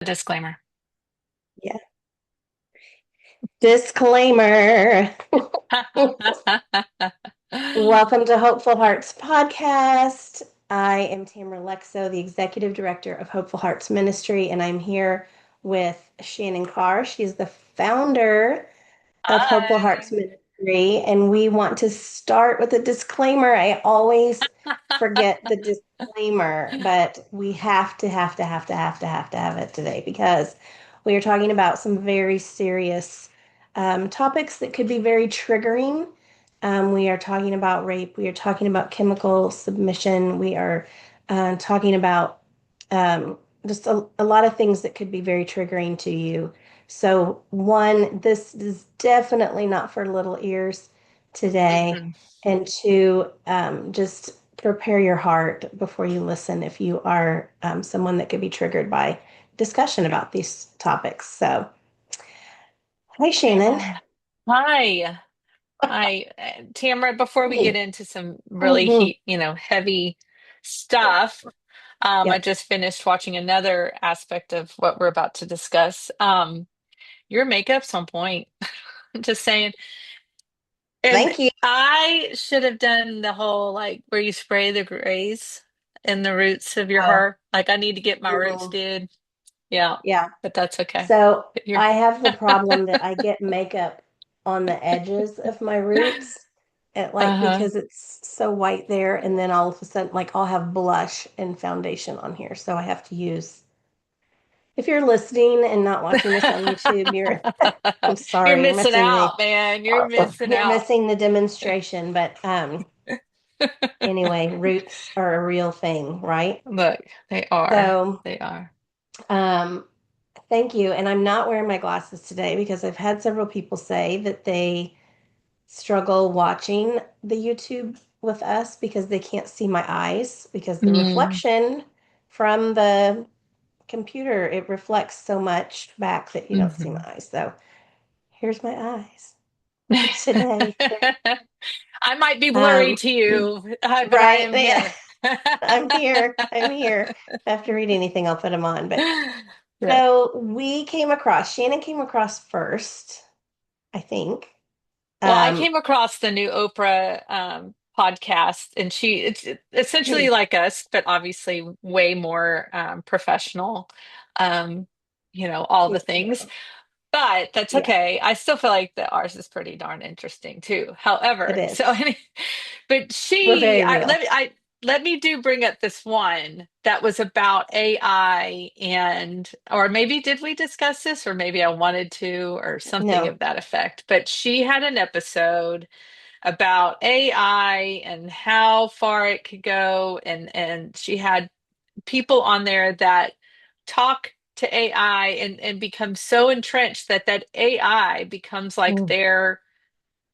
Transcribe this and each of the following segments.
disclaimer. Yeah. Disclaimer. Welcome to Hopeful Hearts Podcast. I am Tamara Lexo, the Executive Director of Hopeful Hearts Ministry, and I'm here with Shannon Carr. She's the founder of Hopeful Hearts Hi. Ministry, and we want to start with a disclaimer. I always forget the disclaimer, but we have to have it today because we are talking about some very serious topics that could be very triggering. We are talking about rape. We are talking about chemical submission. We are talking about just a lot of things that could be very triggering to you. So, one, this is definitely not for little ears today. Mm-mm. And two, just prepare your heart before you listen if you are someone that could be triggered by discussion about these topics. So, hi, Shannon. Yeah. Hi. Hi. Tamara, before we get Hey. into some really Mm-hmm. heavy stuff, I Yep. just finished watching another aspect of what we're about to discuss. Your makeup's on point. Just saying. And Thank you. I should have done the whole like where you spray the grays in the roots of your Oh, hair. Like I need to get my roots mhm. did. Yeah, Yeah. but that's okay. So But you're I have the problem that I get makeup on the edges of my roots, and like uh-huh. because it's so white there, and then all of a sudden, like I'll have blush and foundation on here. So I have to use. If you're listening and not watching this on YouTube, you're I'm You're sorry, you're missing missing the out, man. You're missing you're out. missing the demonstration. But anyway, roots are a real thing, right? Look, they are. So They are. um, thank you. And I'm not wearing my glasses today because I've had several people say that they struggle watching the YouTube with us because they can't see my eyes because the Mm. reflection from the computer, it reflects so much back that you don't see my Mhm. eyes. So here's my eyes for today. I might be blurry Um, to you, but I right. am Yeah, here. I'm here. I'm here. If I have to read anything, I'll put them on. But Good. so Shannon came across first, I think. Well, I Um, came across the new Oprah podcast, and it's essentially like us, but obviously way more professional. Um, all the she's things. phenomenal. But that's Yeah, okay. I still feel like that ours is pretty darn interesting too. it However, is. but We're very let real. me do bring up this one that was about AI and or maybe did we discuss this or maybe I wanted to or something No. of that effect. But she had an episode about AI and how far it could go and she had people on there that talk to AI and become so entrenched that that AI becomes like Mm.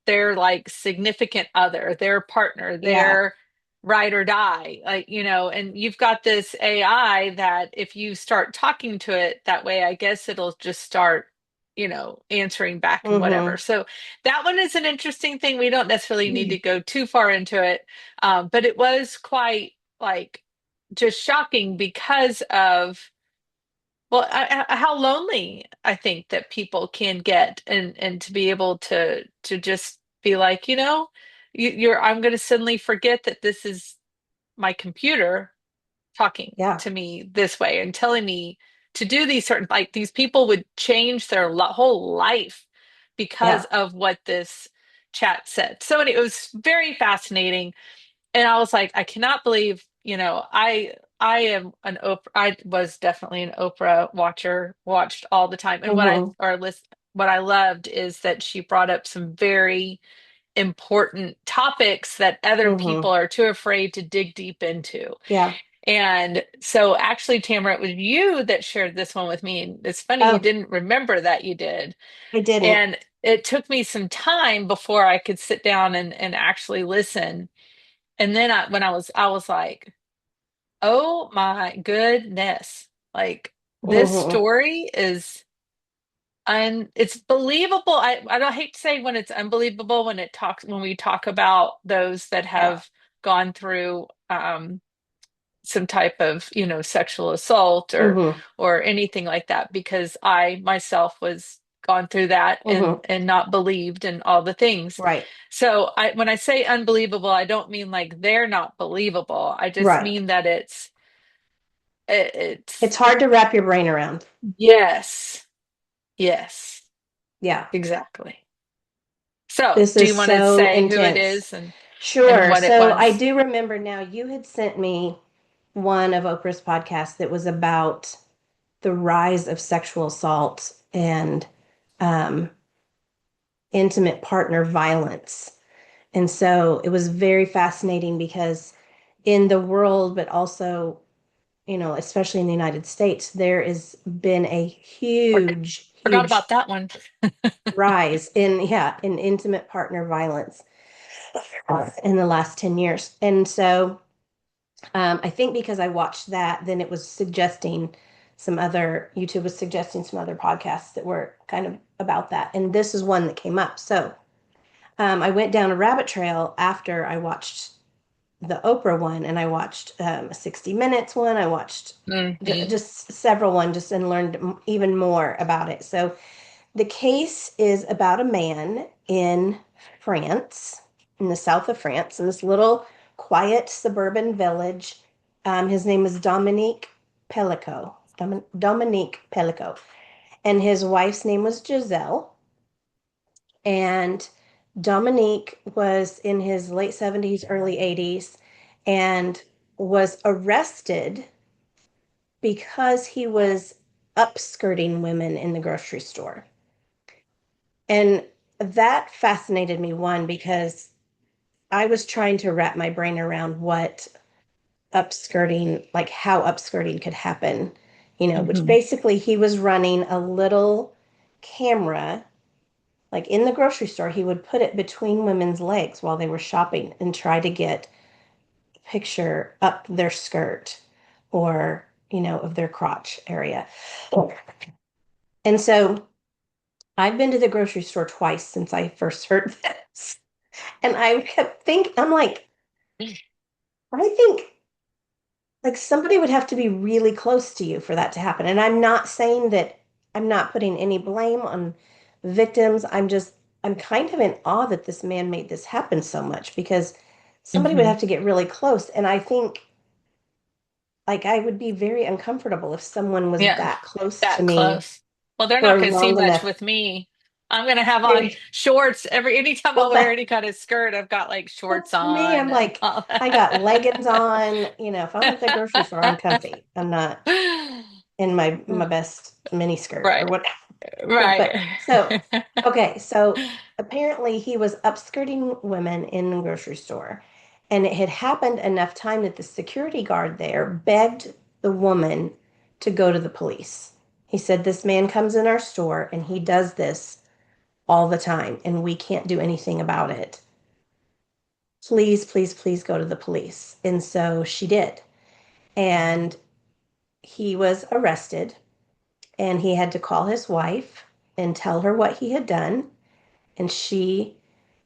their like significant other, their partner, Yeah. their ride or die. Like, and you've got this AI that if you start talking to it that way, I guess it'll just start, answering back and whatever. Mm-hmm. So that one is an interesting thing. We don't necessarily need to go too far into it. But it was quite like just shocking because of well, how lonely I think that people can get, and to be able to just be like, I'm going to suddenly forget that this is my computer talking Yeah. to me this way and telling me to do these certain like these people would change their whole life because Yeah. of what this chat said. So it was very fascinating and I was like, I cannot believe, I am an Oprah. I was definitely an Oprah watcher, watched all the time. And Mm-hmm. what I loved is that she brought up some very important topics that other Mm-hmm. people are too afraid to dig deep into. Yeah. And so actually, Tamara, it was you that shared this one with me. And it's funny you Oh, didn't remember that you did. I didn't. And it took me some time before I could sit down and actually listen and then I was like, oh my goodness. Like this Mm-hmm. story is it's believable. I don't hate to say when it's unbelievable when we talk about those that Yeah. have gone through some type of, sexual assault Mm-hmm. or anything like that, because I myself was gone through that and Mm-hmm. not believed and all the things. Right. So when I say unbelievable, I don't mean like they're not believable. I just Right. mean that it's It's hard to wrap your brain around. yes. Yes, Yeah. exactly. So, This do is you want to so say who it intense. is and Sure. what it So I was? do remember now you had sent me one of Oprah's podcasts that was about the rise of sexual assault and um, intimate partner violence. And so it was very fascinating because in the world, but also, especially in the United States, there has been a For- huge, Forgot huge about that one. rise in intimate partner violence in the last 10 years. And so I think because I watched that, then it was suggesting YouTube was suggesting some other podcasts that were kind of about that. And this is one that came up. So I went down a rabbit trail after I watched the Oprah one, and I watched a 60 Minutes one. I watched Hmm. just several ones just and learned even more about it. So the case is about a man in France, in the south of France, in this little quiet suburban village. His name is Dominique Pelicot, and his wife's name was Gisele. And Dominique was in his late 70s, early 80s, and was arrested because he was upskirting women in the grocery store. And that fascinated me, one, because I was trying to wrap my brain around what upskirting, like how upskirting could happen, which Hmm. basically he was running a little camera, like in the grocery store, he would put it between women's legs while they were shopping and try to get a picture up their skirt or, of their crotch area. And so I've been to the grocery store twice since I first heard this. And I kept thinking, I'm like, I think like somebody would have to be really close to you for that to happen. And I'm not saying that I'm not putting any blame on victims. I'm kind of in awe that this man made this happen so much because somebody would Hmm. have to get really close. And I think like I would be very uncomfortable if someone was Yeah, that close to that me close. Well, they're not for going to see long much enough. with me. I'm going to have on shorts anytime I Well, wear any kind of skirt, I've got like shorts that's me. on I'm and like, all I got leggings that. on. If I'm at the grocery store, I'm comfy. I'm not in my best mini skirt or Right, what. But right. so, okay, so apparently he was upskirting women in the grocery store, and it had happened enough time that the security guard there begged the woman to go to the police. He said, "This man comes in our store and he does this all the time, and we can't do anything about it. Please, please, please go to the police." And so she did. And he was arrested, and he had to call his wife and tell her what he had done. And she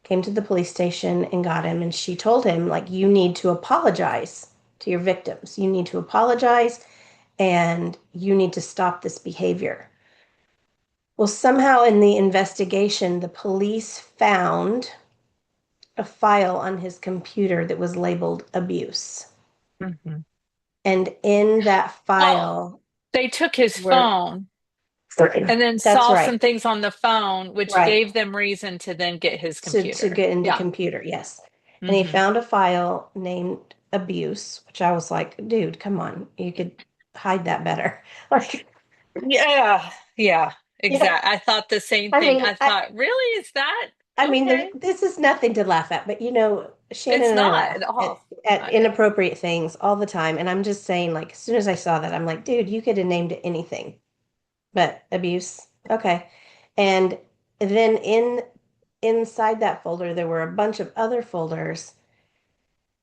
came to the police station and got him. And she told him, like, you need to apologize to your victims. You need to apologize and you need to stop this behavior. Well, somehow in the investigation, the police found a file on his computer that was labeled abuse. Hmm. And in that Well, file they took his were, phone and then that's saw some right, things on the phone, which right. gave them reason to then get his To computer. get into Yeah. computer, yes. And he Hmm. found a file named abuse, which I was like, dude, come on, you could hide that better. Like, Yeah. Yeah. yeah, Exactly. I thought the same I thing. mean, I thought, really? Is that there, okay? this is nothing to laugh at, but Shannon It's and I not laugh at all. at I, inappropriate things all the time. And I'm just saying, like, as soon as I saw that, I'm like, dude, you could have named it anything but abuse. Okay. And then inside that folder, there were a bunch of other folders,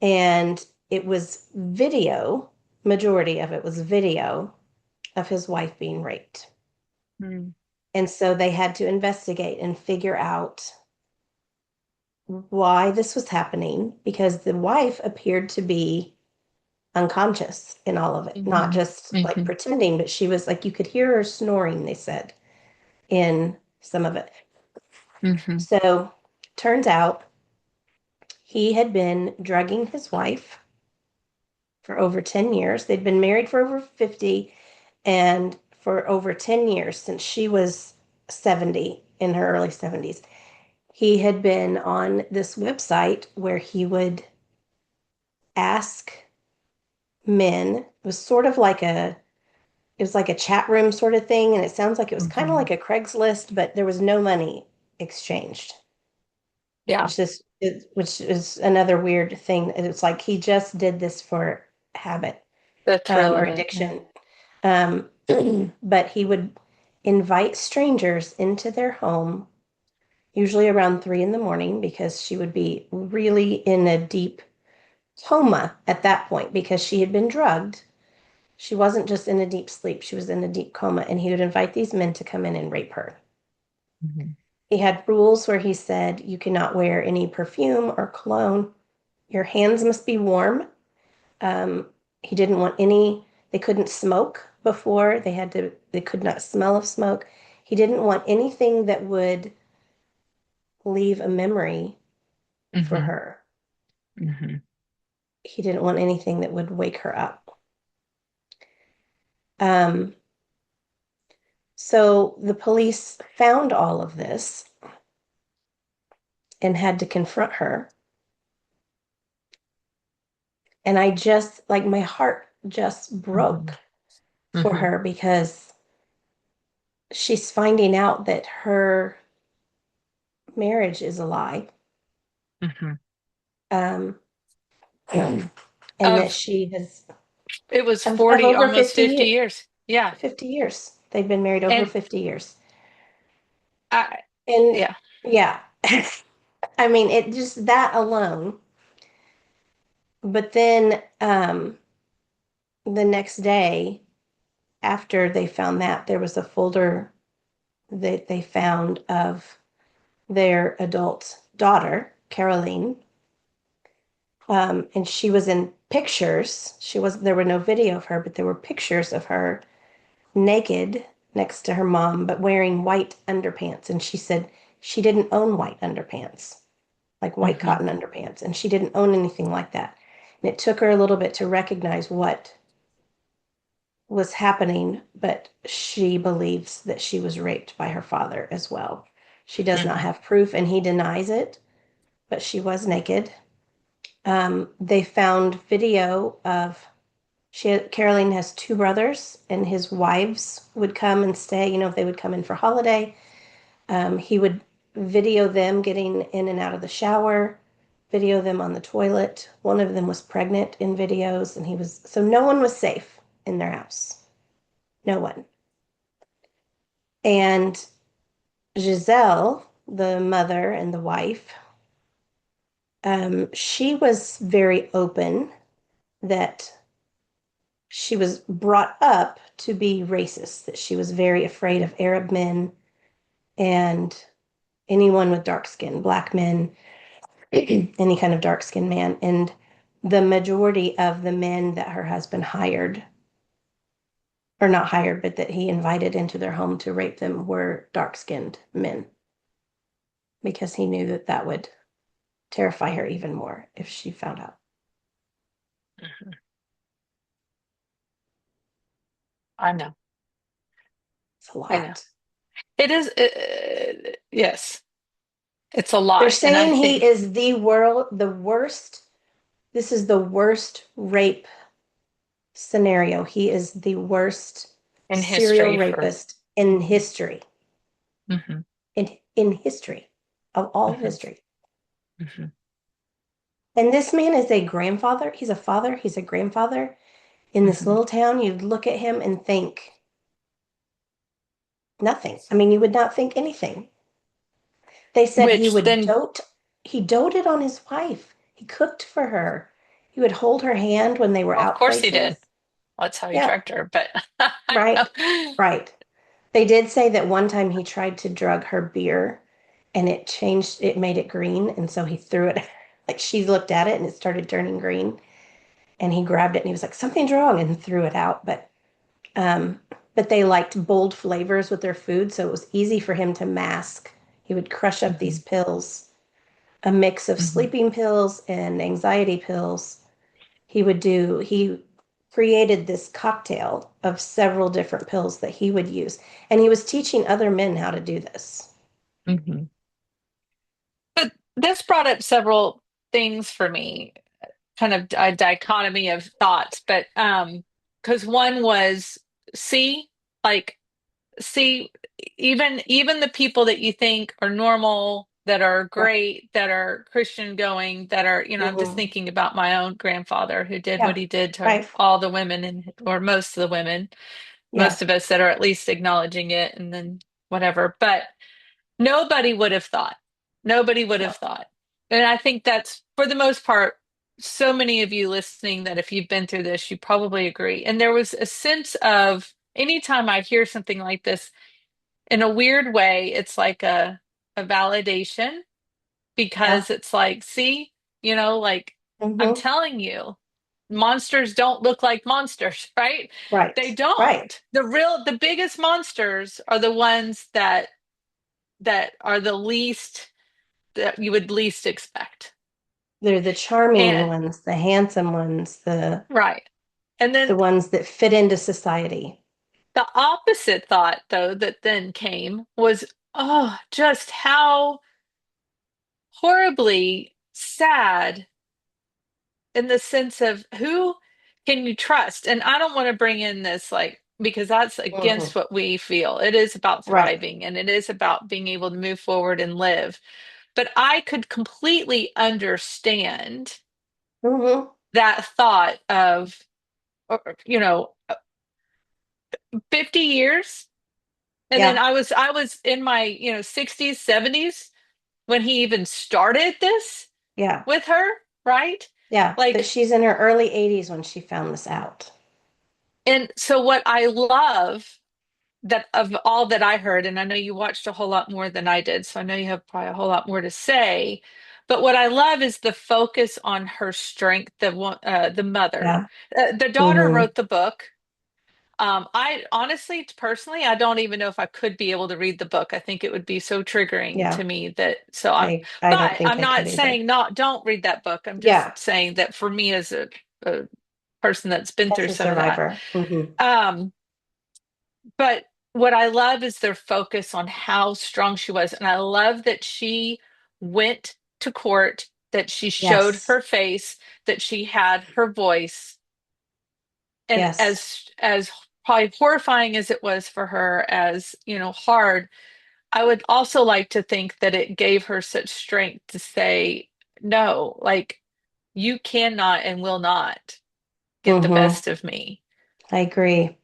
and it was video, majority of it was video of his wife being raped. Hmm. And so they had to investigate and figure out why this was happening because the wife appeared to be unconscious in all of it, not Hmm. just like Hmm. pretending, but she was like, you could hear her snoring, they said, in some of it. Hmm. So turns out he had been drugging his wife for over 10 years. They'd been married for over 50 and for over 10 years since she was 70 in her early 70s. He had been on this website where he would ask men. It was sort of like a chat room sort of thing, and it sounds like it was kind of Hmm. like a Craigslist, but there was no money exchanged, Yeah, which is another weird thing. It's like he just did this for habit, the thrill or of it. Yeah. addiction. Um, but he would invite strangers into their home, usually around 3 in the morning, because she would be really in a deep coma at that point because she had been drugged. She wasn't just in a deep sleep, she was in a deep coma, and he would invite these men to come in and rape her. Hmm. He had rules where he said you cannot wear any perfume or cologne. Your hands must be warm. Um, he didn't want any, they couldn't smoke before. They could not smell of smoke. He didn't want anything that would leave a memory for Hmm. her. Hmm. He didn't want anything that would wake her up. Um, so the police found all of this and had to confront her. And I just, like, my heart just Hmm. broke for Hmm. her because she's finding out that her marriage is a lie. Hmm. Um, and that Of she has, it was of 40, over almost 50 50 years, years. Yeah. 50 years. They've been married over And 50 years. I, And yeah. yeah, I mean, it just that alone. But then the next day, after they found that, there was a folder that they found of their adult daughter, Caroline. And she was in pictures. There were no video of her, but there were pictures of her naked next to her mom, but wearing white underpants. And she said she didn't own white underpants, like white Hmm. cotton underpants, and she didn't own anything like that. And it took her a little bit to recognize what was happening, but she believes that she was raped by her father as well. She does not Hmm. have proof, and he denies it, but she was naked. They found video of Caroline has two brothers, and his wives would come and stay. If they would come in for holiday, he would video them getting in and out of the shower, video them on the toilet. One of them was pregnant in videos, and so no one was safe in their house. No one. And Gisele, the mother and the wife, she was very open that she was brought up to be racist, that she was very afraid of Arab men and anyone with dark skin, black men, any kind of dark skinned man. And the majority of the men that her husband hired, or not hired, but that he invited into their home to rape them, were dark skinned men because he knew that that would terrify her even more if she found out. Hmm. I know. It's a I know. lot. It is, yes, it's a They're lot. And I saying he think is the worst. This is the worst rape scenario. He is the worst in serial history for, rapist in hmm. history, Hmm. in history of all of Hmm. history. Hmm. And this man is a grandfather. He's a father. He's a grandfather in this Hmm. little town. You'd look at him and think nothing. I mean, you would not think anything. They said Which then, he doted on his wife. He cooked for her. He would hold her hand when they were well, of out course he did. places. That's how he Yeah, drugged her. But I right, know. right. They did say that one time he tried to drug her beer and it made it green. And so he threw it, like she looked at it and it started turning green. and he grabbed it and he was like, something's wrong, and threw it out. Um, but they liked bold flavors with their food, so it was easy for him to mask. He would crush up these Mhm. pills, a mix of Mhm. sleeping pills and anxiety pills. He created this cocktail of several different pills that he would use. And he was teaching other men how to do this. Mhm. But this brought up several things for me, kind of a dichotomy of thoughts. But because one was, see, like, see, even the people that you think are normal, that are Right. great, that are Christian going, that are, I'm just Hmm. thinking about my own grandfather who did what Yeah. he did to Right. all the women and or most of the women, Yeah. most of us that are at least acknowledging it and then whatever. But nobody would have thought. Nobody would have No. thought. And I think that's for the most part, so many of you listening that if you've been through this, you probably agree. And there was a sense of anytime I hear something like this, in a weird way, it's like a validation Yeah. because it's like, see, like I'm Hmm. telling you, monsters don't look like monsters, right? They Right. Right. don't. The biggest monsters are the ones that are the least that you would least expect. They're the charming And ones, the handsome ones, right. And the then ones that fit into society. the opposite thought, though, that then came was, oh, just how horribly sad in the sense of who can you trust? And I don't want to bring in this like because that's against Hmm. what we feel. It is about Right. thriving and it is about being able to move forward and live. But I could completely understand Hmm. that thought of, 50 years. And then Yeah. I was in my, 60s, 70s when he even started this Yeah. with her, right? Yeah. But Like, she's in her early 80s when she found this out. and so what I love that of all that I heard, and I know you watched a whole lot more than I did, so I know you have probably a whole lot more to say. But what I love is the focus on her strength, the mother. Yeah. The daughter Hmm. wrote the book. I honestly, personally, I don't even know if I could be able to read the book. I think it would be so triggering Yeah. to me that so I'm, I don't but think I'm I could not either. saying not don't read that book. I'm Yeah. just saying that for me as a person that's been As through a some of that. survivor. Hmm. Um, but what I love is their focus on how strong she was. And I love that she went to court, that she showed Yes. her face, that she had her voice. And Yes. as probably horrifying as it was for her, as hard, I would also like to think that it gave her such strength to say, no, like you cannot and will not get the Hmm. best of me. I agree.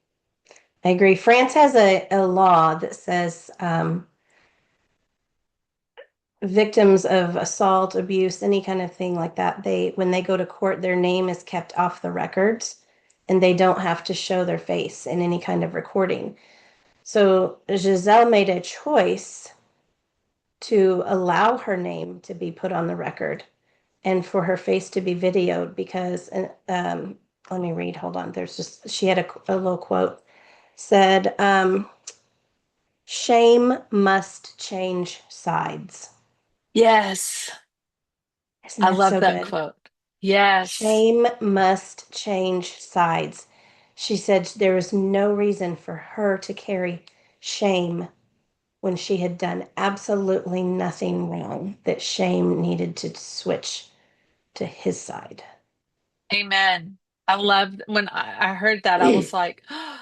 I agree. France has a law that says victims of assault, abuse, any kind of thing like that, when they go to court, their name is kept off the records and they don't have to show their face in any kind of recording. So Giselle made a choice to allow her name to be put on the record and for her face to be videoed because let me read, hold on, there's just she had a little quote said shame must change sides. Yes, Isn't I that love so that good? quote. Yes. Shame must change sides. She said there was no reason for her to carry shame when she had done absolutely nothing wrong, that shame needed to switch to his side. Amen. I loved when I heard that, I was like, oh,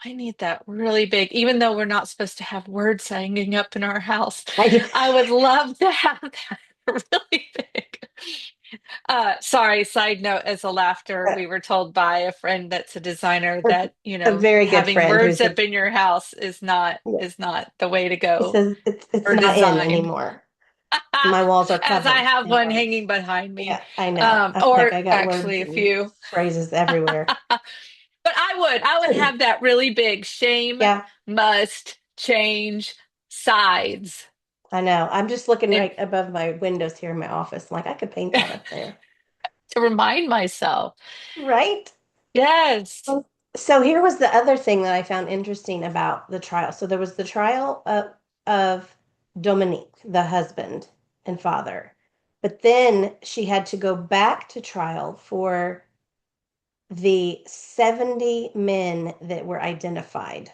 I need that really big, even though we're not supposed to have words hanging up in our house. I, I would love to have that really big. Sorry, side note as a laughter, we were told by a friend that's a designer that, a very good having friend words who's up a, in your house is not the way to he go says it's for not in design. anymore. My walls are As I covered have in one words. hanging behind me. Yeah, I know. I'm like, Or I got words actually a and few. phrases everywhere. But I would have that really big shame Yeah, must change sides. I know. I'm just looking And right above my windows here in my office. I'm like, I could paint that up there. to remind myself. Right? Yes. Oh, so here was the other thing that I found interesting about the trial. So there was the trial of Dominique, the husband and father. But then she had to go back to trial for the 70 men that were identified.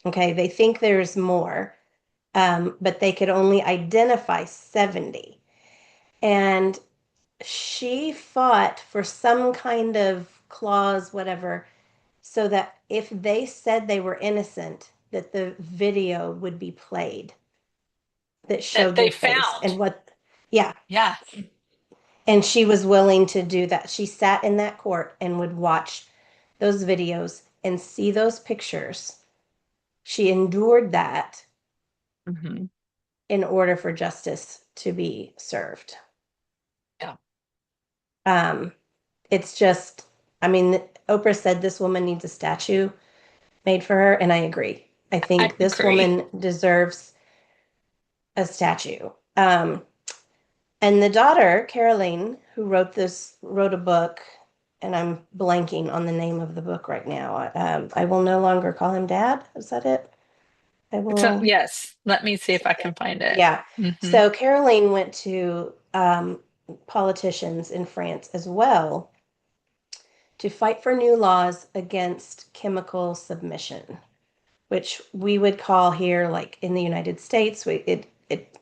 Okay, they think there's more, but they could only identify 70. And she fought for some kind of clause, whatever, so that if they said they were innocent, that the video would be played that That showed they their face and found. what, yeah. Yeah. And she was willing to do that. She sat in that court and would watch those videos and see those pictures. She endured that Hmm. in order for justice to be served. Yeah. Um, it's just, I mean, Oprah said this woman needs a statue made for her, and I agree. I I think this agree. woman deserves a statue. And the daughter, Caroline, who wrote a book, and I'm blanking on the name of the book right now. I will no longer call him dad. Is that it? I will. Yes. Let me see if I can find it. Yeah. Hmm. So Caroline went to politicians in France as well to fight for new laws against chemical submission, which we would call here, like in the United States, it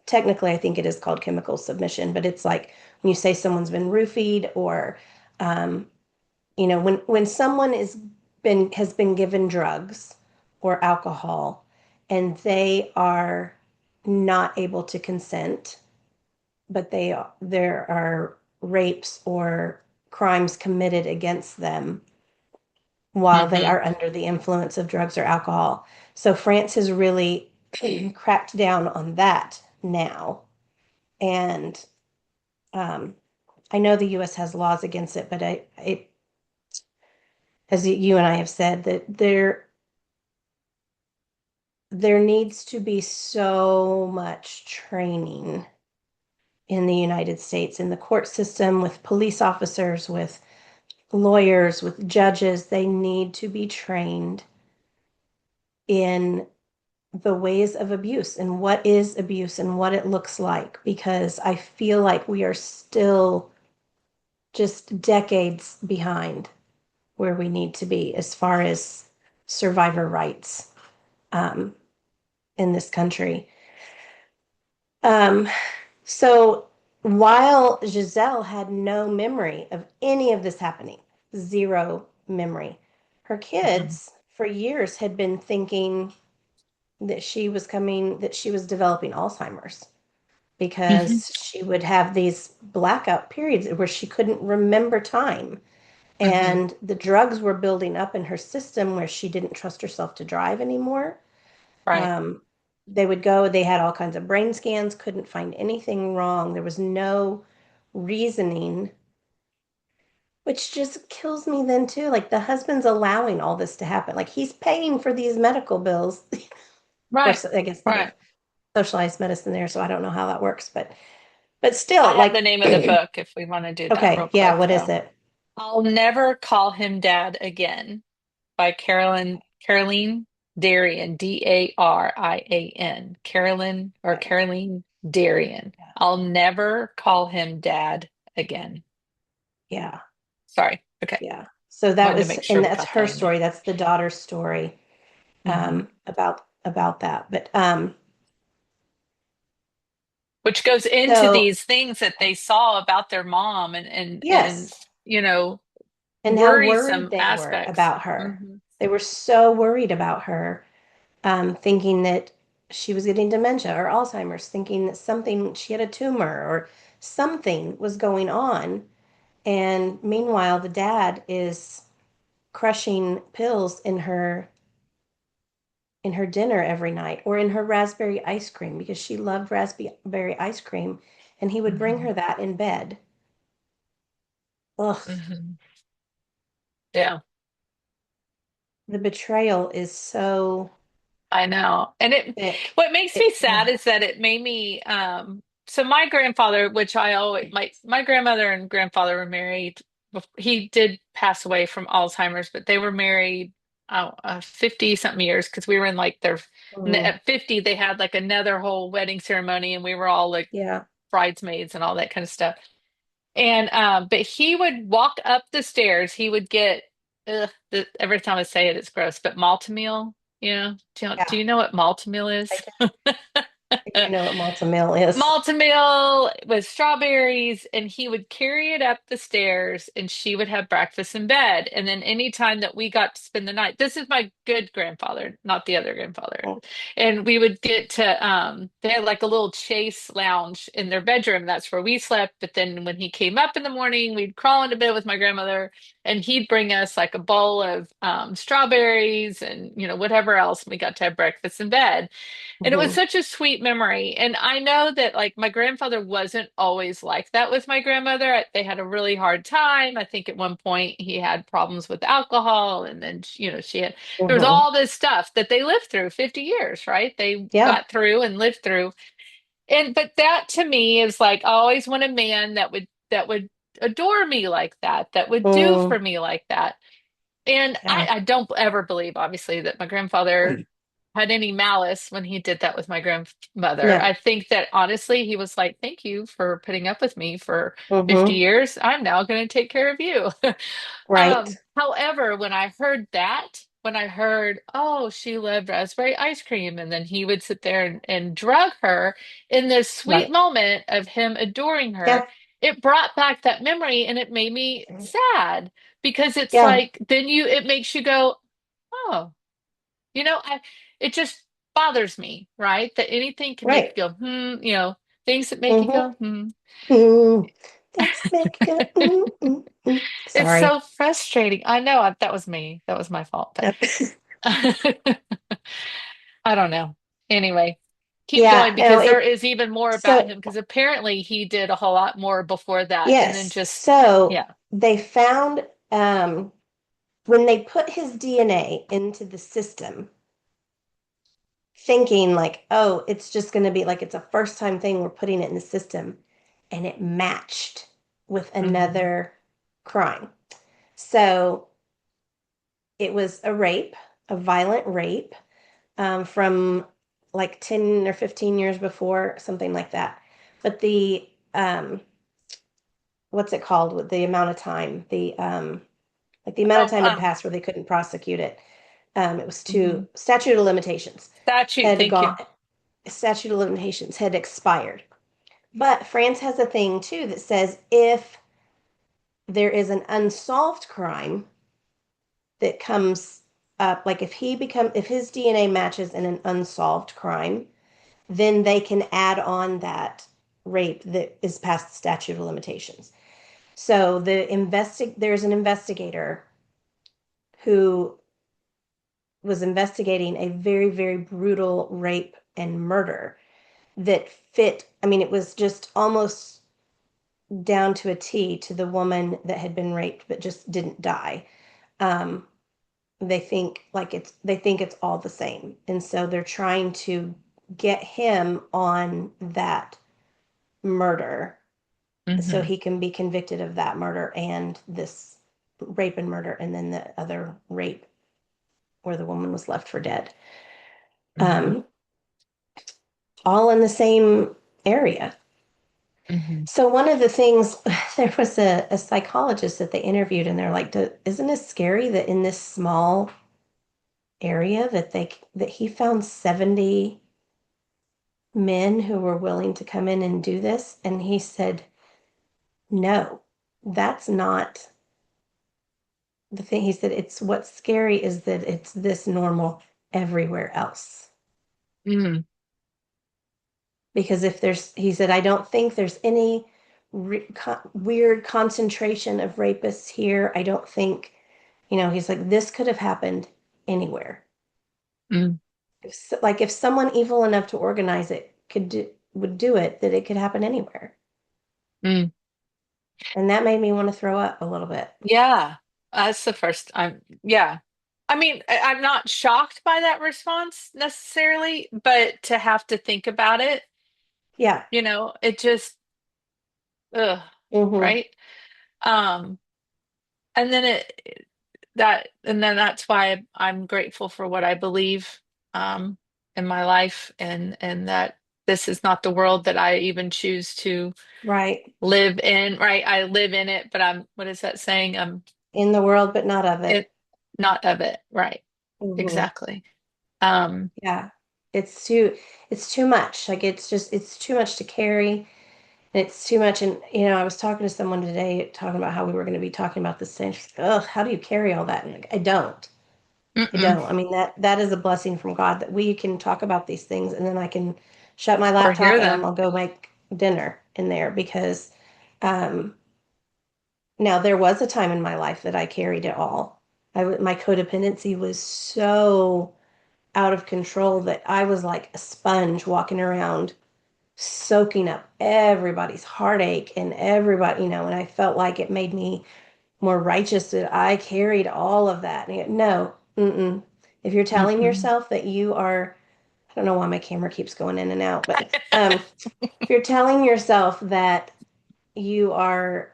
technically I think it is called chemical submission, but it's like when you say someone's been roofied or um, when someone has been given drugs or alcohol and they are not able to consent, but there are rapes or crimes committed against them while they Hmm. are under the influence of drugs or alcohol. So France has really cracked down on that now. And um, I know the US has laws against it, but as you and I have said, that there needs to be so much training in the United States in the court system with police officers, with lawyers, with judges. They need to be trained in the ways of abuse and what is abuse and what it looks like, because I feel like we are still just decades behind where we need to be as far as survivor rights um, in this country. Um, so while Gisele had no memory of any of this happening, zero memory, her Hmm. kids for years had been thinking that she was developing Alzheimer's Hmm. because she would have these blackout periods where she couldn't remember time. Hmm. And the drugs were building up in her system where she didn't trust herself to drive anymore. Right. Um, they had all kinds of brain scans, couldn't find anything wrong. There was no reasoning, which just kills me then too. Like the husband's allowing all this to happen. Like he's paying for these medical bills. Of Right. course, I guess they have Right. socialized medicine there, so I don't know how that works, but I still, have the like, name of the book if we want to do that real okay, yeah, quick, what is though. it? I'll Never Call Him Dad Again by Caroline Darian, Darian. Okay, Caroline Darian. yeah, I'll never call him dad again. yeah, Sorry. Okay. yeah. So that Wanted to was, make sure and we that's got that her in there. story. That's the daughter's story Hmm. about that. But Which goes into so these things that they saw about their mom and yes, you know, and how worried worrisome they were aspects. about her. Hmm. They were so worried about her, thinking that she was getting dementia or Alzheimer's, thinking that something, she had a tumor or something was going on. And meanwhile, the dad is crushing pills in her dinner every night or in her raspberry ice cream because she loved raspberry ice cream and he would bring Hmm. her that in bed. Ugh, Hmm. Yeah. the betrayal is so I know. And thick. what makes me It, sad ugh, is that it made me so my grandfather, which I always my grandmother and grandfather were married. He did pass away from Alzheimer's, but they were married 50 something years because we were in like their Mm, at 50 they had like another whole wedding ceremony and we were all like yeah. bridesmaids and all that kind of stuff. And but he would walk up the stairs. He would get every time I say it, it's gross, but malta meal, Yeah. do you know what malta meal I is? do. I do know what malta meal is. Malta meal with strawberries, and he would carry it up the stairs, and she would have breakfast in bed. And then anytime that we got to spend the night, this is my good grandfather, not the other grandfather. Mm, And we would get to they had like a little chase lounge in their bedroom. That's where we slept. But then when he came up in the morning, we'd crawl into bed with my grandmother, and he'd bring us like a bowl of strawberries and whatever else. And we got to have breakfast in bed. And it was mhm, such a sweet memory. And I know that like my grandfather wasn't always like that with my grandmother. They had a really hard time. I think at one point he had problems with alcohol and then she had there was mhm. all this stuff that they lived through 50 years, right? They Yeah. got through and lived through. And but that to me is like I always want a man that would adore me like that, that would do Mm, for me like that. And yeah. I don't ever believe, obviously, that my grandfather had any malice when he did that with my grandmother. No. I think that honestly, he was like, "Thank you for putting up with me for 50 Mm-hmm. years. I'm now going to take care of you." Right. However, when I heard, oh, she loved raspberry ice cream, and then he would sit there and drug her in this sweet Right. moment of him adoring her, Yeah. it brought back that memory and it made me sad because it's Yeah. like, it makes you go, oh. It just bothers me, right? That anything can make Right. you go, things that make you Mm-hmm. go, hmm. Mm. Things that make you go, It's Sorry. so frustrating. I know that was me. That was my fault, but Yep. I don't know. Anyway, keep Yeah. going No, because there is even more about so him because apparently he did a whole lot more before that. And then yes. just, So yeah. they found when they put his DNA into the system, thinking like, oh, it's just going to be like it's a first time thing, we're putting it in the system, and it matched with Hmm. another crime. So it was a rape, a violent rape, from like 10 or 15 years before, something like that. But what's it called with the amount of time? Like the amount of Oh, time had passed where they couldn't prosecute it. It was mhm. too, statute of limitations Statute. had Thank you. gone, statute of limitations had expired. But France has a thing too that says if there is an unsolved crime that comes up, like if his DNA matches in an unsolved crime, then they can add on that rape that is past the statute of limitations. So there's an investigator who was investigating a very, very brutal rape and murder that fit. I mean, it was just almost down to a T to the woman that had been raped but just didn't die. Um, they think it's all the same, and so they're trying to get him on that murder so Hmm. he can be convicted of that murder and this rape and murder and then the other rape where the woman was left for dead. Hmm. Um, all in the same area. Hmm. So one of the things, there was a psychologist that they interviewed, and they're like, "Isn't it scary that in this small area that he found 70 men who were willing to come in and do this?" And he said, "No, that's not the thing." He said, "It's what's scary is that it's this normal everywhere else." Hmm. Because he said, "I don't think there's any weird concentration of rapists here. I don't think, he's like, this could have happened anywhere. Hmm. If someone evil enough to organize it would do it, that it could happen anywhere." Hmm. And that made me want to throw up a little bit. Yeah, that's the first. Yeah. I mean, I'm not shocked by that response necessarily, but to have to think about it, Yeah. It just, ugh, Hmm. right? Um, and then that's why I'm grateful for what I believe um in my life, and that this is not the world that I even choose to Right. live in, right? I live in it, but I'm, what is that saying? In the world, but not of it. It not of it, right? Hmm. Exactly. Um, Yeah. It's too it's too much. Like it's too much to carry. And it's too much. And I was talking to someone today talking about how we were going to be talking about this thing. She's like, "Ugh, how do you carry all that?" And like, I don't. I mm-mm. don't. I mean, that is a blessing from God that we can talk about these things, and then I can shut my Or laptop hear and them. I'll go make dinner in there because um now there was a time in my life that I carried it all. My codependency was so out of control that I was like a sponge walking around soaking up everybody's heartache and everybody, and I felt like it made me more righteous that I carried all of that. And no, mm-mm. If you're telling Mm-mm. yourself that you are, I don't know why my camera keeps going in and out, but if you're telling yourself that you are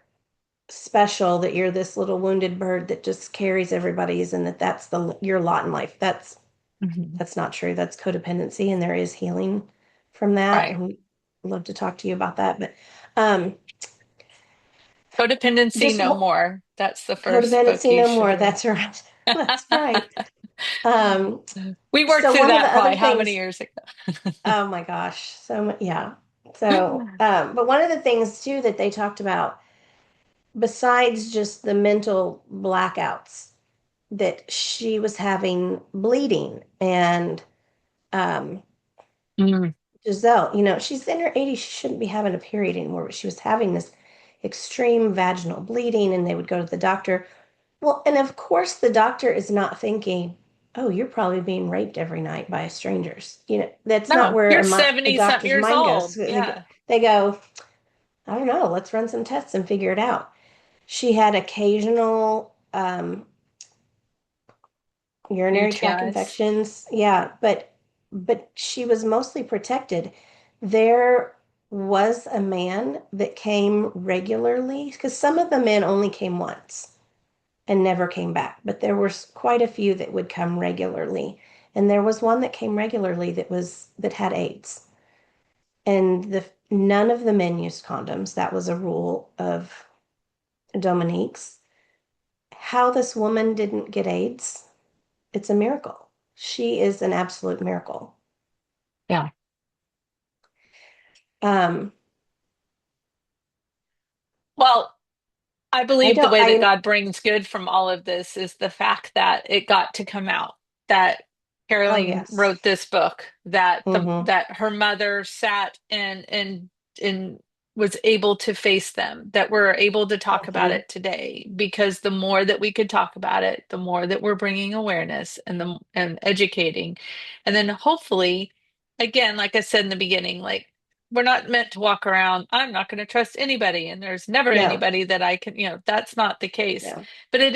special, that you're this little wounded bird that just carries everybody's, and that's your lot in life, Mhm. that's not true. That's codependency, and there is healing from that. Right. And we love to talk to you about that. But um, Codependency just no more. That's the first book codependency you no should more. read. That's right. That's right. Um, We worked so through one of the that other probably how many things, years oh my gosh, yeah. So, ago? but one of the things too that they talked about, besides just the mental blackouts, that she was having bleeding and um, Mm. Gisele, she's in her 80s. She shouldn't be having a period anymore, but she was having this extreme vaginal bleeding, and they would go to the doctor. Well, and of course, the doctor is not thinking, oh, you're probably being raped every night by strangers. That's not No, where you're a 70 something doctor's years mind goes. old. They, Yeah. they go, I don't know, let's run some tests and figure it out. She had occasional urinary tract UTIs. infections. Yeah, but she was mostly protected. There was a man that came regularly because some of the men only came once and never came back, but there were quite a few that would come regularly. And there was one that came regularly that had AIDS. And the none of the men used condoms. That was a rule of Dominique's. How this woman didn't get AIDS, it's a miracle. She is an absolute miracle. Yeah. Um, Well, I I believe the don't, way that I, God brings good from all of this is the fact that it got to come out, that oh, Carolyn yes. wrote this book, that the Mm-hmm. that her mother sat and was able to face them, that we're able to talk about Mm-hmm. it today, because the more that we could talk about it, the more that we're bringing awareness and educating. And then hopefully, again, like I said in the beginning, like, we're not meant to walk around, I'm not going to trust anybody, and there's never No, anybody that I can, that's not the case. no. But it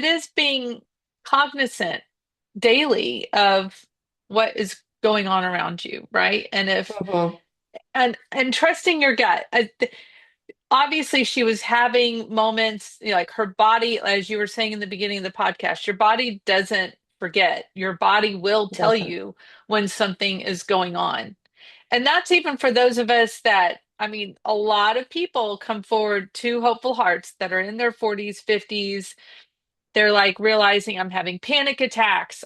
is being cognizant daily of what is going on around you, right? And if Mm-hmm. and trusting your gut. Obviously, she was having moments, like her body, as you were saying in the beginning of the podcast, your body doesn't forget. Your body will It tell doesn't. you when something is going on. And that's even for those of us that, I mean, a lot of people come forward to Hopeful Hearts that are in their 40s, 50s. They're like realizing I'm having panic attacks.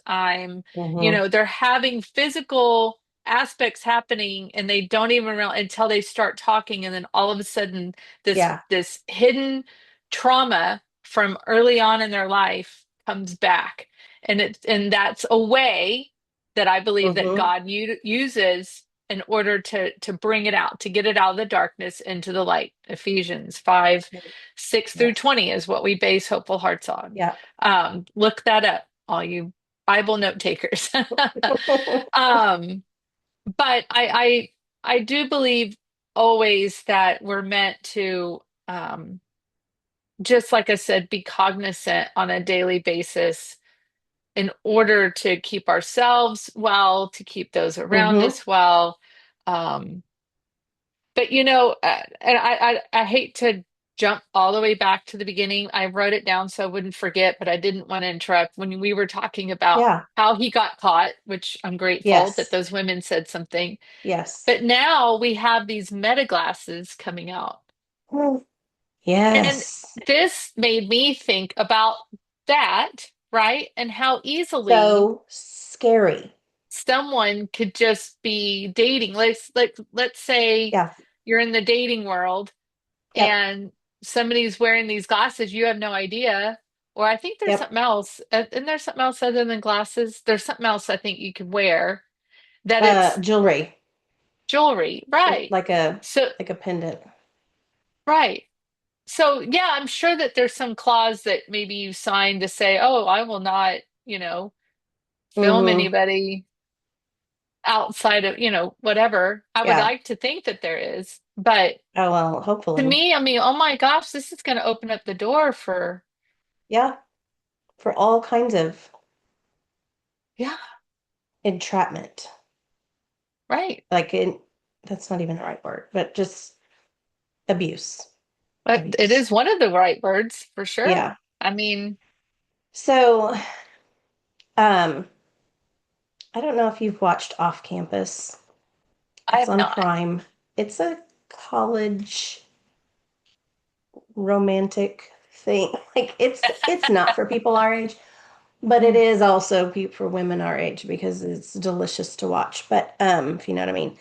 Mm-hmm. They're having physical aspects happening, and they don't even realize until they start talking. And then all of a sudden, this Yeah. this hidden trauma from early on in their life comes back. And that's a way that I believe that Mm-hmm. God uses in order to bring it out, to get it out of the darkness into the light. Ephesians 5, 6 through Yes. 20 is what we base Hopeful Hearts on. Yeah. Look that up, all you Bible note takers. um, but I do believe always that we're meant to, just like I said, be cognizant on a daily basis in order to keep ourselves well, to keep those around Mm-hmm. us well. Um, But and I hate to jump all the way back to the beginning. I wrote it down so I wouldn't forget, but I didn't want to interrupt when we were talking about Yeah. how he got caught, which I'm grateful that Yes. those women said something. Yes. But now we have these meta glasses coming out. Mm. And Yes. this made me think about that, right? And how easily So scary. someone could just be dating. Let's say Yeah. you're in the dating world Yep. and somebody's wearing these glasses, you have no idea. Or I think there's Yep. something else. And there's something else other than glasses. There's something else I think you could wear that it's Jewelry. jewelry. Right. Like a So, like a pendant. right. So, yeah, I'm sure that there's some clause that maybe you signed to say, oh, I will not, film Mm-hmm. anybody outside of, whatever. I would Yeah. like to think that there is. But Oh well, to hopefully. me, I mean, oh my gosh, this is going to open up the door for, Yeah. For all kinds of yeah, entrapment. right. Like in that's not even the right word, but just abuse. But it Abuse. is one of the right words for sure. Yeah. I mean, So, um, I don't know if you've watched Off Campus. I It's have on not. Prime. It's a college romantic thing. Like it's not for people our age, but it Mm, is also for women our age because it's delicious to watch. But if you know what I mean.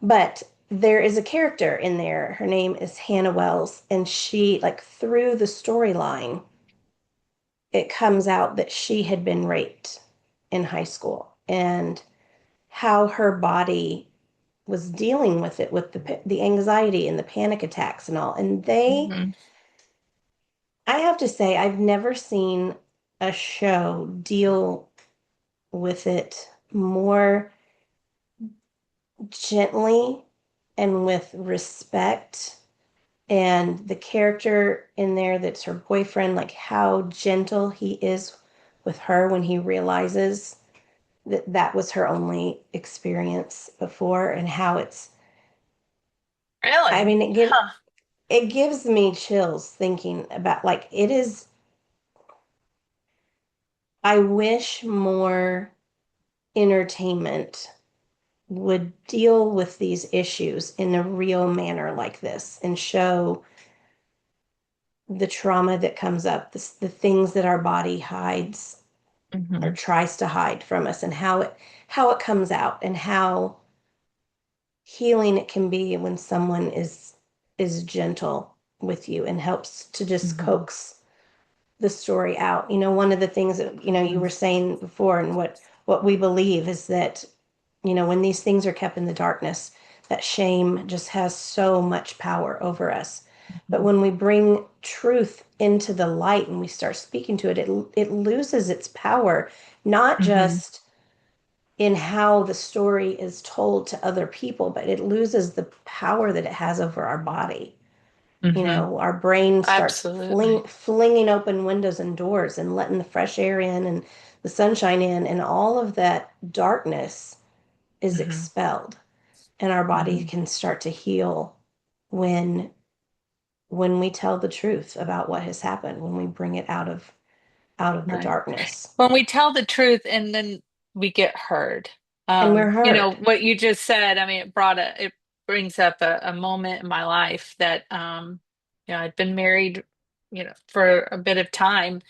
But there is a character in there. Her name is Hannah Wells, and she like through the storyline, it comes out that she had been raped in high school and how her body was dealing with it with the anxiety and the panic attacks and all. And mhm, I have to say, I've never seen a show deal with it more gently and with respect. And the character in there that's her boyfriend, like how gentle he is with her when he realizes that that was her only experience before, and how I really? mean, Huh. it gives me chills thinking about like it is. I wish more entertainment would deal with these issues in a real manner like this and show the trauma that comes up, the things that our body hides or Hmm. tries to hide from us, and how it comes out, and how healing it can be when someone is gentle with you and helps to just Hmm. coax the story out. One of the things that, you Hmm. were saying before, and what we believe is that, when these things are kept in the darkness, that shame just has so much power over us. But when we bring truth into the light and we start speaking to it, it loses its power, not Hmm. just in how the story is told to other people, but it loses the power that it has over our body. Hmm. Our brain starts Absolutely. flinging open windows and doors and letting the fresh air in and the sunshine in, and all of that darkness is Hmm. expelled, and our body Hmm. can start to heal when we tell the truth about what has happened, when we bring it out of the Right. darkness, When we tell the truth and then we get heard. and we're heard. What you just said, I mean, it brings up a moment in my life that, I'd been married, for a bit of time,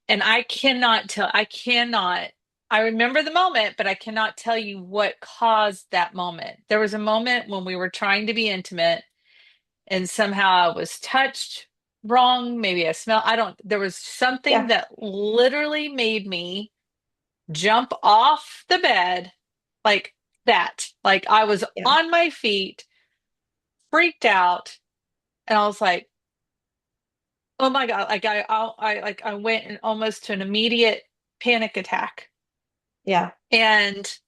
and I remember the moment, but I cannot tell you what caused that moment. There was a moment when we were trying to be intimate, and somehow I was touched wrong. Maybe there was something Yeah, that literally made me jump off the bed like that. Like I was yeah, on my feet, freaked out, and I was like, "Oh my God!" Like I went in almost to an immediate panic attack, yeah, and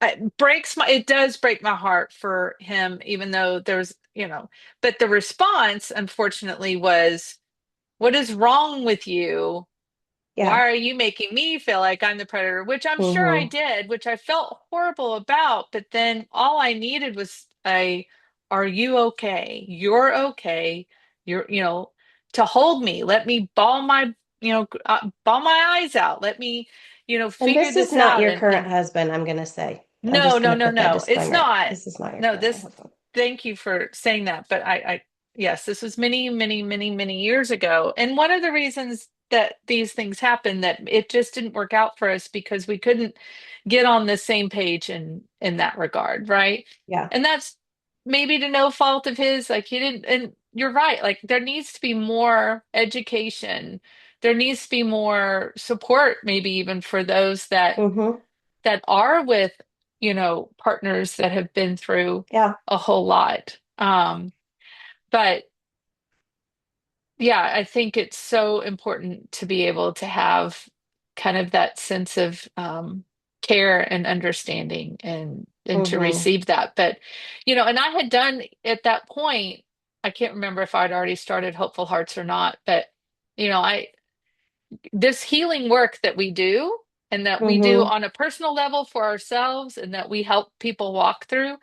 it does break my heart for him, even though but the response, unfortunately, was, "What is wrong with you? Why yeah. are you making me feel like I'm the predator?" Which I'm sure I Mm-hmm. did, which I felt horrible about. But then all I needed was a are you okay? You're okay. You're, to hold me, let me bawl my eyes out. Let me, And figure this is this not out. your And, current and husband, I'm going to say. I'm no, just no, going to no, put that no, it's disclaimer. not. This is not your No, current this, husband. thank you for saying that. But yes, this was many, many, many, many years ago. And one of the reasons that these things happened, that it just didn't work out for us because we couldn't get on the same page in that regard, right? Yeah. And that's maybe to no fault of his. Like he didn't, and you're right. Like there needs to be more education. There needs to be more support, maybe even for those Mm-hmm. that are with, partners that have been through Yeah. a whole lot. But yeah, I think it's so important to be able to have kind of that sense of care and understanding and to Mm-hmm. receive that. But, and I had done at that point, I can't remember if I'd already started Hopeful Hearts or not, but I this healing work that we do and that we do Mm-hmm. on a personal level for ourselves and that we help people walk through,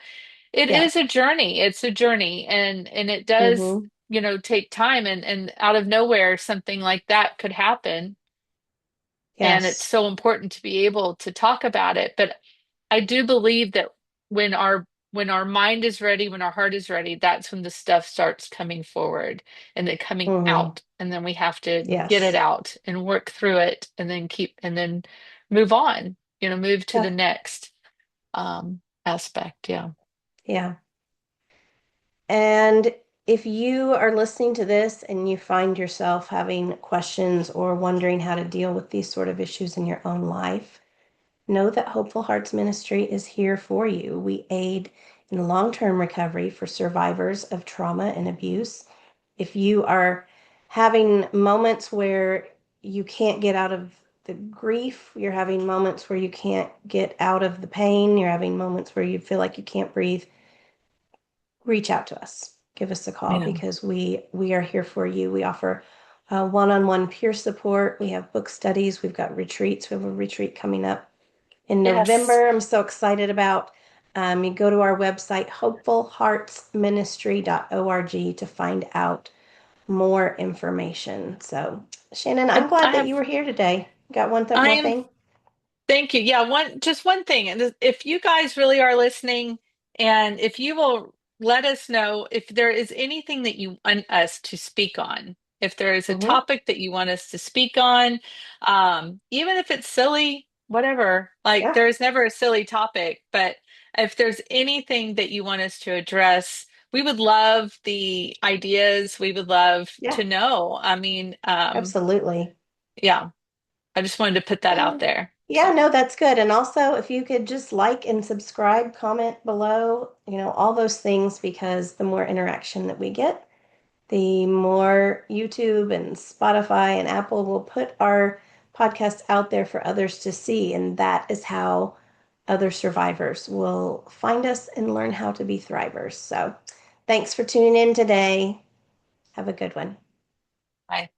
it Yeah. is a journey. It's a journey and it does, Mm-hmm. take time and out of nowhere something like that could happen. And it's Yes. so important to be able to talk about it. But I do believe that when our mind is ready, when our heart is ready, that's when the stuff starts coming forward and then coming Mm-hmm. out. And then we have to get it Yes. out and work through it and then move on, move to the Yeah. next aspect. Yeah. Yeah. And if you are listening to this and you find yourself having questions or wondering how to deal with these sort of issues in your own life, know that Hopeful Hearts Ministry is here for you. We aid in long-term recovery for survivors of trauma and abuse. If you are having moments where you can't get out of the grief, you're having moments where you can't get out of the pain, you're having moments where you feel like you can't breathe, reach out to us. Give us a call Yeah. because we are here for you. We offer one-on-one peer support. We have book studies. We've got retreats. We have a retreat coming up in Yes. November. I'm so excited about. You go to our website, hopefulheartsministry.org, to find out more information. So, Shannon, I'm I, glad I that have, you were here today. Got I more am thing? Thank you. Yeah, just one thing. And if you guys really are listening, and if you will let us know if there is anything that you want us to speak on, if there is a Mm-hmm. topic that you want us to speak on, even if it's silly, whatever, like Yeah. there's never a silly topic, but if there's anything that you want us to address, we would love the ideas. We would love Yeah. to know. I mean, Absolutely. yeah, I just wanted to put that out And there. yeah, So. no, that's good. And also, if you could just like and subscribe, comment below, all those things, because the more interaction that we get, the more YouTube and Spotify and Apple will put our podcast out there for others to see. And that is how other survivors will find us and learn how to be thrivers. So thanks for tuning in today. Have a good one. Bye.